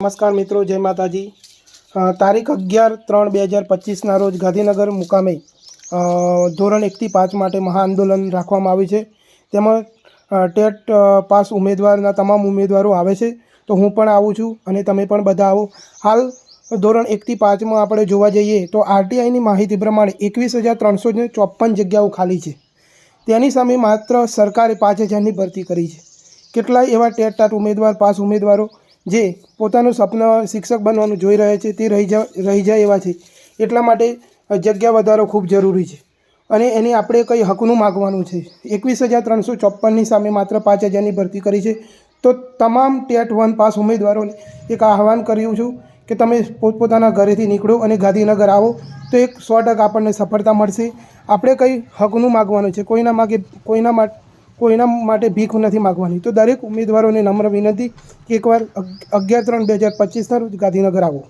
નમસ્કાર મિત્રો, જય માતાજી। તારીખ 11/3/2025ના રોજ ગાંધીનગર મુકામે ધોરણ 1 થી 5 માટે મહાઆંદોલન રાખવામાં આવ્યું છે। તેમાં ટેટ પાસ ઉમેદવારના તમામ ઉમેદવારો આવે છે, તો હું પણ આવું છું અને તમે પણ બધા આવો। હાલ ધોરણ 1 થી 5માં આપણે જોવા જઈએ તો આરટીઆઈની માહિતી પ્રમાણે 21,354 જગ્યાઓ ખાલી છે। તેની સામે માત્ર સરકારે 5,000ની ભરતી કરી છે। કેટલાય એવા ટેટ ઉમેદવાર પાસ ઉમેદવારો જે પોતાનું સપના શિક્ષક બનવાનું જોઈ રહ્યા છે તે રહી જાય એવા છે। એટલા માટે જગ્યા વધારો ખૂબ જરૂરી છે અને એની આપણે કંઈ હકનું માગવાનું છે। 21,354ની સામે માત્ર 5,000ની ભરતી કરી છે, તો તમામ ટેટ 1 પાસ ઉમેદવારોને એક આહવાન કર્યું છું કે તમે પોતપોતાના ઘરેથી નીકળો અને ગાંધીનગર આવો, તો એક 100% આપણને સફળતા મળશે। આપણે કંઈ હકનું માગવાનું છે, કોઈના માટે ભીખ નથી માગવાની। તો દરેક ઉમેદવારોને નમ્ર વિનંતી કે એકવાર 11/3/2025ના રોજ ગાંધીનગર આવો।